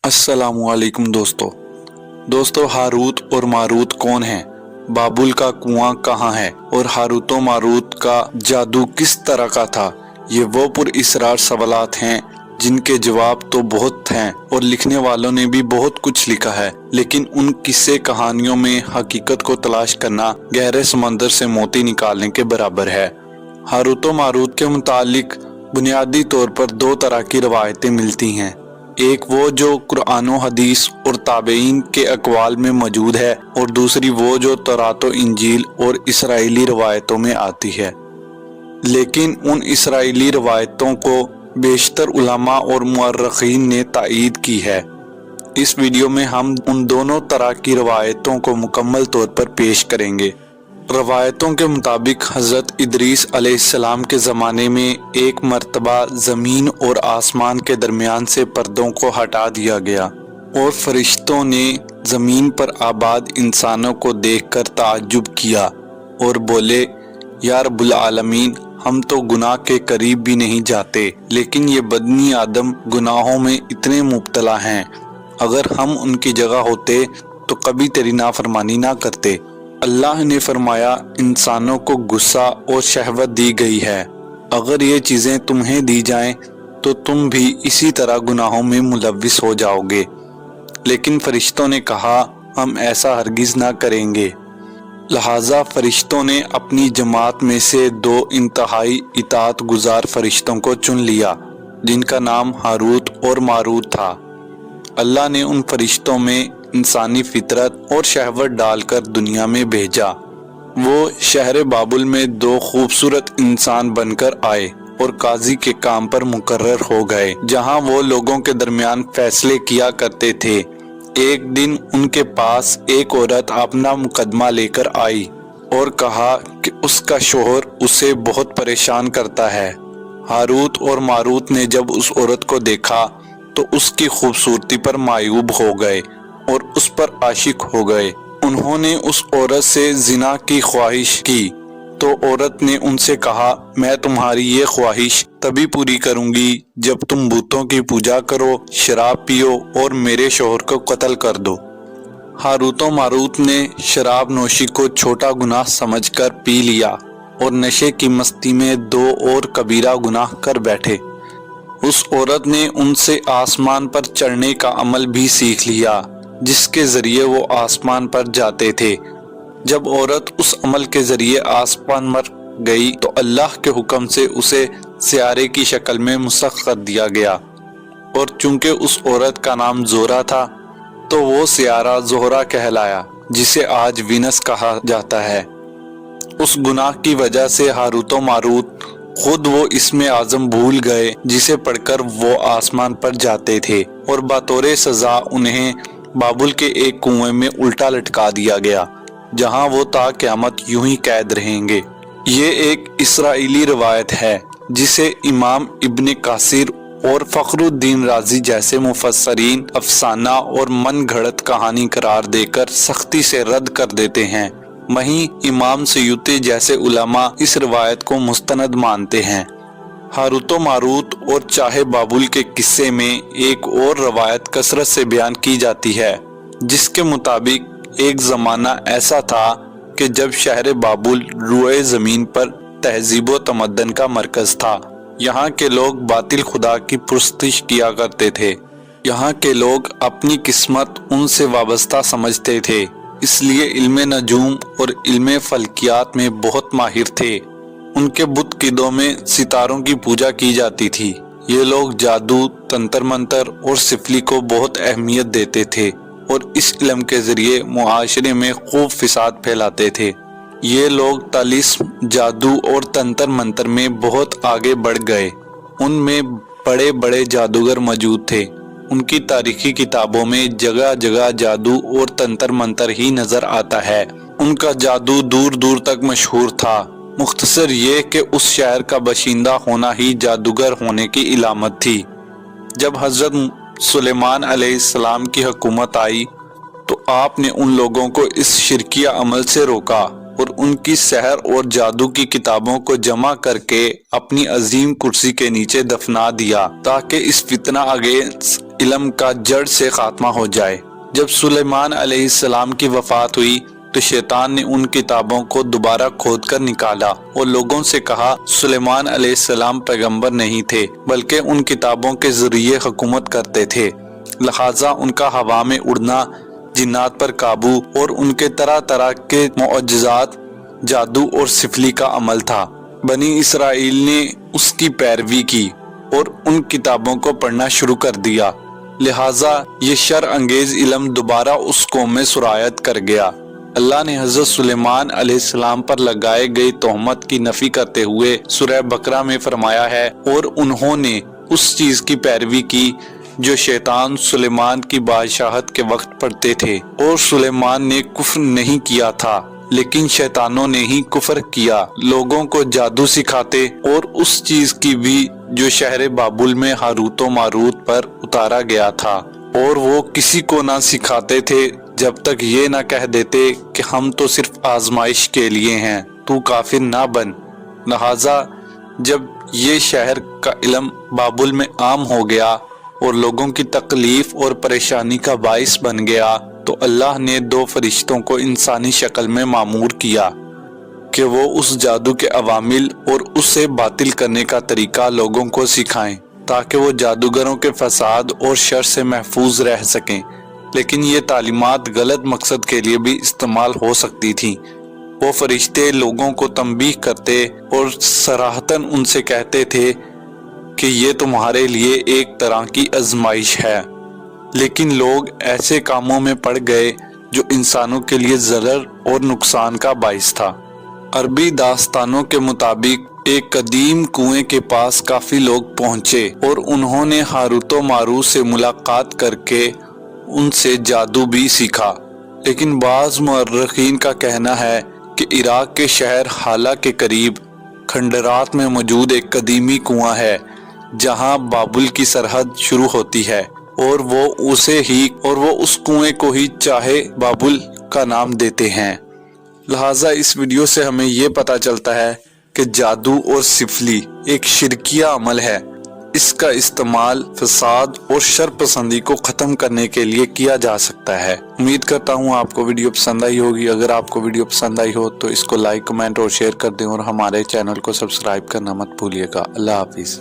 अस्सलामु अलैकुम दोस्तों हारूत और मारूत कौन हैं? बाबुल का कुआं कहाँ है और हारूत और मारूत का जादू किस तरह का था? ये वो पुरइसरार सवालात हैं जिनके जवाब तो बहुत हैं और लिखने वालों ने भी बहुत कुछ लिखा है, लेकिन उन किस्से कहानियों में हकीकत को तलाश करना गहरे समंदर से मोती निकालने के बराबर है। हारूत और मारूत के मुतालिक बुनियादी तौर पर दो तरह की रवायतें मिलती हैं। एक वो जो कुरान व हदीस और ताबईन के अक़वाल में मौजूद है और दूसरी वो जो तौरात व इंजील और इसराइली रवायतों में आती है। लेकिन उन इसराइली रवायतों को बेशतर उलमा और मुअर्रिखीन ने तायीद की है। इस वीडियो में हम उन दोनों तरह की रवायतों को मुकम्मल तौर पर पेश करेंगे। रवायतों के मुताबिक हज़रत इदरीस अलैहिस्सलाम के ज़माने में एक मर्तबा ज़मीन और आसमान के दरमियान से पर्दों को हटा दिया गया और फरिश्तों ने ज़मीन पर आबाद इंसानों को देखकर ताज्जुब किया और बोले, या रब्बुल आलमीन, हम तो गुनाह के करीब भी नहीं जाते, लेकिन ये बदनी आदम गुनाहों में इतने मुब्तला हैं। अगर हम उनकी जगह होते तो कभी तेरी नाफरमानी ना करते। अल्लाह ने फरमाया, इंसानों को गुस्सा और शहवत दी गई है। अगर ये चीज़ें तुम्हें दी जाएं तो तुम भी इसी तरह गुनाहों में मुलव्विस हो जाओगे। लेकिन फरिश्तों ने कहा, हम ऐसा हरगिज़ ना करेंगे। लिहाजा फरिश्तों ने अपनी जमात में से दो इंतहाई इताअत गुजार फरिश्तों को चुन लिया, जिनका नाम हारूत और मारूत था। अल्लाह ने उन फरिश्तों में इंसानी फितरत और शहवत डालकर दुनिया में भेजा। वो शहर बाबुल में दो खूबसूरत इंसान बनकर आए और काजी के काम पर मुकर्रर हो गए, जहां वो लोगों के दरमियान फैसले किया करते थे। एक दिन उनके पास एक औरत अपना मुकदमा लेकर आई और कहा कि उसका शोहर उसे बहुत परेशान करता है। हारूत और मारूत ने जब उस औरत को देखा तो उसकी खूबसूरती पर मायूब हो गए और उस पर आशिक हो गए। उन्होंने उस औरत से जिना की ख्वाहिश की तो औरत ने उनसे कहा, मैं तुम्हारी ये ख्वाहिश तभी पूरी करूंगी जब तुम बुतों की पूजा करो, शराब पियो और मेरे शोहर को कत्ल कर दो। हारूत और मारूत ने शराब नोशी को छोटा गुनाह समझकर पी लिया और नशे की मस्ती में दो और कबीरा गुनाह कर बैठे। उस औरत ने उनसे आसमान पर चढ़ने का अमल भी सीख लिया, जिसके जरिए वो आसमान पर जाते थे। जब औरत उस अमल के जरिए आसमान पर गई तो अल्लाह के हुक्म से उसे सियारे की शक्ल में मुसख कर दिया गया, और चूंकि उस औरत का नाम जोहरा था तो वो सियारा जोहरा कहलाया, जिसे आज वीनस कहा जाता है। उस गुनाह की वजह से हारूत और मारूत खुद वो इसमें आजम भूल गए, जिसे पढ़कर वो आसमान पर जाते थे, और बतौर सजा उन्हें बाबुल के एक कुएं में उल्टा लटका दिया गया, जहां वो ता क़यामत यूं ही कैद रहेंगे। ये एक इसराइली रवायत है जिसे इमाम इब्ने कासिर और फखरुद्दीन राजी जैसे मुफस्सरीन अफसाना और मन घड़त कहानी करार देकर सख्ती से रद्द कर देते हैं। वहीं इमाम सयूती जैसे उलमा इस रवायत को मुस्तनद मानते हैं। हारूत और मारूत और चाहे बाबुल के किस्से में एक और रवायत कसरत से बयान की जाती है, जिसके मुताबिक एक ज़माना ऐसा था कि जब शहर बाबुल रुए ज़मीन पर तहजीब व तमद्दन का मरकज़ था। यहाँ के लोग बातिल खुदा की पुरस्तिश किया करते थे। यहाँ के लोग अपनी किस्मत उनसे वाबस्ता समझते थे, इसलिए इल्मे नजूम और इल्मे फल्कियात में बहुत माहिर थे। उनके बुत किदों में सितारों की पूजा की जाती थी। ये लोग जादू, तंत्र मंत्र और सिफली को बहुत अहमियत देते थे और इस इल्म के जरिए मुआशरे में खूब फिसाद फैलाते थे। ये लोग तालिस्म, जादू और तंत्र मंत्र में बहुत आगे बढ़ गए। उनमें बड़े बड़े जादूगर मौजूद थे। उनकी तारीखी किताबों में जगह जगह जादू और तंत्र मंत्र ही नजर आता है। उनका जादू दूर दूर तक मशहूर था। मुख्तसर ये कि उस शहर का बशिंदा होना ही जादूगर होने की इलामत थी। जब हजरत सुलेमान अलैहिस्सलाम की हुकूमत आई तो आपने उन लोगों को इस शिरकिया अमल से रोका और उनकी सहर और जादू की किताबों को जमा करके अपनी अजीम कुर्सी के नीचे दफना दिया, ताकि इस फितना अगेंस्ट علم کا جڑ سے خاتمہ ہو جائے۔ جب سلیمان علیہ السلام کی وفات ہوئی تو شیطان نے ان کتابوں کو دوبارہ کھود کر نکالا اور لوگوں سے کہا سلیمان علیہ السلام پیغمبر نہیں تھے بلکہ ان کتابوں کے ذریعے حکومت کرتے تھے، لہٰذا ان کا ہوا میں اڑنا، جنات پر قابو اور ان کے طرح طرح کے معجزات، جادو اور سفلی کا عمل تھا۔ بنی اسرائیل نے اس کی پیروی کی اور ان کتابوں کو پڑھنا شروع کر دیا، لہٰذا یہ شر انگیز علم دوبارہ اس قوم میں سرایت کر گیا۔ اللہ نے حضرت سلیمان علیہ السلام پر لگائے گئی تہمت کی نفی کرتے ہوئے سورہ بقرہ میں فرمایا ہے، اور انہوں نے اس چیز کی پیروی کی جو شیطان سلیمان کی بادشاہت کے وقت پڑھتے تھے، اور سلیمان نے کفر نہیں کیا تھا لیکن شیطانوں نے ہی کفر کیا، لوگوں کو جادو سکھاتے اور اس چیز کی بھی جو شہر بابل میں ہاروت و ماروت پر اتارا گیا تھا، اور وہ کسی کو نہ سکھاتے تھے جب تک یہ نہ کہہ دیتے کہ ہم تو صرف آزمائش کے لیے ہیں، تو کافر نہ بن۔ لہٰذا جب یہ شہر کا علم بابل میں عام ہو گیا اور لوگوں کی تکلیف اور پریشانی کا باعث بن گیا تو اللہ نے 2 فرشتوں کو انسانی شکل میں مامور کیا کہ وہ اس جادو کے عوامل اور اسے باطل کرنے کا طریقہ لوگوں کو سکھائیں تاکہ وہ جادوگروں کے فساد اور شر سے محفوظ رہ سکیں، لیکن یہ تعلیمات غلط مقصد کے لیے بھی استعمال ہو سکتی تھیں۔ وہ فرشتے لوگوں کو تنبیہ کرتے اور صراحتاً ان سے کہتے تھے کہ یہ تمہارے لیے ایک طرح کی آزمائش ہے، لیکن لوگ ایسے کاموں میں پڑ گئے جو انسانوں کے لیے ضرر اور نقصان کا باعث تھا۔ عربی داستانوں کے مطابق ایک قدیم کنویں کے پاس کافی لوگ پہنچے اور انہوں نے ہاروت و ماروت سے ملاقات کر کے ان سے جادو بھی سیکھا، لیکن بعض مورخین کا کہنا ہے کہ عراق کے شہر حالہ کے قریب کھنڈرات میں موجود ایک قدیمی کنواں ہے جہاں بابل کی سرحد شروع ہوتی ہے، اور وہ اس کنویں کو ہی چاہے بابل کا نام دیتے ہیں۔ لہٰذا اس ویڈیو سے ہمیں یہ پتہ چلتا ہے کہ جادو اور سفلی ایک شرکیہ عمل ہے، اس کا استعمال فساد اور شر پسندی کو ختم کرنے کے لیے کیا جا سکتا ہے۔ امید کرتا ہوں آپ کو ویڈیو پسند آئی ہوگی۔ اگر آپ کو ویڈیو پسند آئی ہو تو اس کو لائک، کمنٹ اور شیئر کر دیں، اور ہمارے چینل کو سبسکرائب کرنا مت بھولیے گا۔ اللہ حافظ۔